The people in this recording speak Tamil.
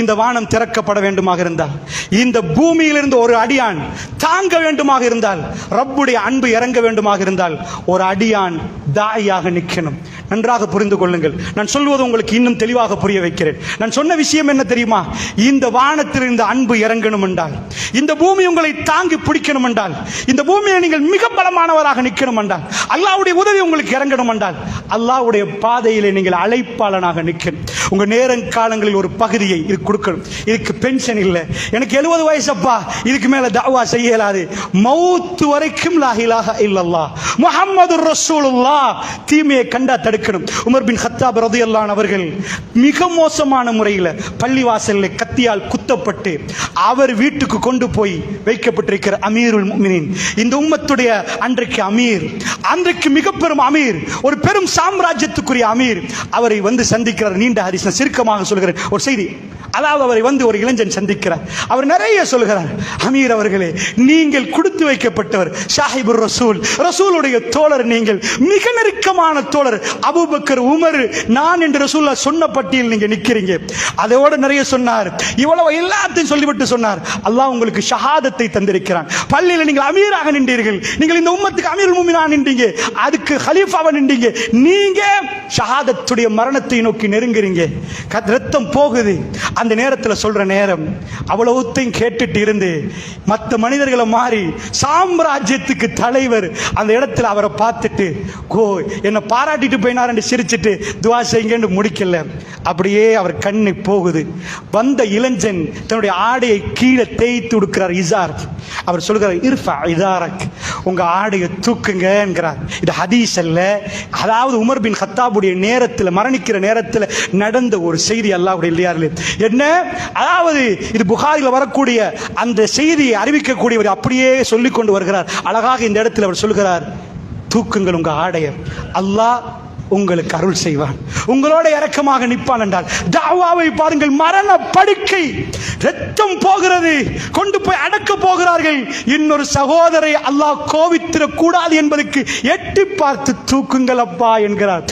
இந்த வானம் திறக்கப்பட வேண்டுமாக இருந்தால், இந்த பூமியிலிருந்து ஒரு அடியான் தாங்க வேண்டுமாக இருந்தால், ரப்புடைய அன்பு இறங்க வேண்டுமாக இருந்தால், ஒரு அடியான் தாயாக நிற்கணும். நன்றாக புரிந்து கொள்ளுங்கள். நான் சொல்வது உங்களுக்கு இன்னும் தெளிவாக புரிய வைக்கிறேன். நான் சொன்ன விஷயம் என்ன தெரியுமா? இந்த வானத்தில் இந்த அன்பு இறங்கணும் என்றால், இந்த பூமி உங்களை தாங்கி பிடிக்கணும் என்றால், இந்த பூமியை நீங்கள் மிக பலமானவராக நிற்கணும் என்றால், அல்லாஹ்வுடைய உதவி உங்களுக்கு இறங்கணும் என்றால், அல்லாஹ்வுடைய பாதையிலே நீங்கள் அழைப்பாளனாக நிற்கணும். உங்க நேரங்காலங்களில் ஒரு பகுதியை இது கொடுக்கணும். இதுக்கு பென்ஷன் இல்லை, எனக்கு 70 வயசப்பா, இதுக்கு மேல தஅவா செய்ய இயலாது, மௌத் வரைக்கும் லா இலாஹ இல்லல்லாஹ் முஹம்மதுர் ரசூலுல்லாஹ் தீமையை கண்டா தடுக்கணும். உமர் பின் கத்தாப் ரலியல்லாஹு அன்ஹு அவர்கள் மிக மோசமான முறையில் பள்ளிவாசலில் கத்தியால் குத்தப்பட்டு அவர் வீட்டுக்கு கொண்டு போய் வைக்கப்பட்டிருக்கிற அமீருல் முஃமினீன், இந்த உம்மத்துடைய அன்றைக்கு அமீர், அன்றைக்கு மிக பெரும் அமீர், ஒரு பெரும் சாம்ராஜ்யத்துக்குரிய அமீர், அவரை வந்து சந்திக்கிறார். நீண்ட ஹதீஸ், சிறுக்கமாக சொல்கிறேன் ஒரு செய்தி. அதாவது அவரை வந்து ஒரு இளைஞன் சந்திக்கிறார். அவர் நிறைய சொல்கிறார். அமீர் அவர்களே, நீங்கள் கொடுத்து வைக்கப்பட்டவர், ஷாஹிபுர் ரசூல், ரசூலுடைய தோழர், நீங்கள் மிக நெருக்கமான தோழர், அபூபக்கர், உமர், நான் என்று ரசூலுல்லாஹ் சொன்ன பட்டியல் நீங்க நிக்கிறீங்க. அதோட நிறைய சொன்னார். இவ்வளவு எல்லாத்தையும் சொல்லிவிட்டு சொன்னார், அல்லாஹ் உங்களுக்கு ஷஹாதத்தை தந்திருக்கிறான். பள்ளியில் நீங்கள் அமீராக நின்றீர்கள், நீங்கள் இந்த உம்மத்துக்கு அமீருல் முஃமினீனாக நின்றீங்க, அதுக்கு ஹலீஃபாவா நின்றீங்க, நீங்க ஷஹாதத்துடைய மரணத்தை நோக்கி நெருங்குறீங்க, ரத்தம் போகுது. அந்த நேரத்தில் சொல்ற நேரம் அவ்வளவுத்தையும் கேட்டுட்டு இருந்து மற்ற மனிதர்களை மாறி சாம்ராஜ்யத்துக்கு தலைவர் அந்த இடத்துல அவரை பார்த்துட்டு, கோ என்ன பாராட்டிட்டு போயினார் என்று சிரிச்சிட்டு துவா செய்யுங்கன்னு முடிக்கல. அப்படியே அவர் கண்ணு போகுது. வந்த இளைஞன் தன்னுடைய ஆடையை கீழே தேய்த்து கொடுக்கிறார். இசார், அவர் சொல்கிறார், இர்ஃபா இதாரக், உங்க ஆடையை தூக்குங்க என்கிறார். இது ஹதீஸ் அல்ல. அதாவது உமர் பின் கத்தாபுடைய நேரத்தில், மரணிக்கிற நேரத்தில் நடந்த ஒரு செய்தி. அல்லாஹ்வுடைய இல்லையார்களே, என்ன, அதாவது இது புகாரில் வரக்கூடிய அந்த செய்தியை அறிவிக்கக்கூடியவர் அப்படியே சொல்லிக் கொண்டு வருகிறார். அழகாக இந்த இடத்தில் அவர் சொல்கிறார், தூக்குங்கள் உங்க ஆடைய, அல்லாஹ் உங்களுக்கு அருள் செய்வான், உங்களோட இரக்கமாக நிற்பான் என்றால். தாவாவை பாருங்கள், மரண படுக்கை, ரத்தம் போகிறது, கொண்டு போய் அடக்க போகிறார்கள். இன்னொரு சகோதரை அல்லாஹ் கோவித்திடக் கூடாது என்பதற்கு எட்டி பார்த்து தூக்குங்கள் அப்பா என்கிறார்.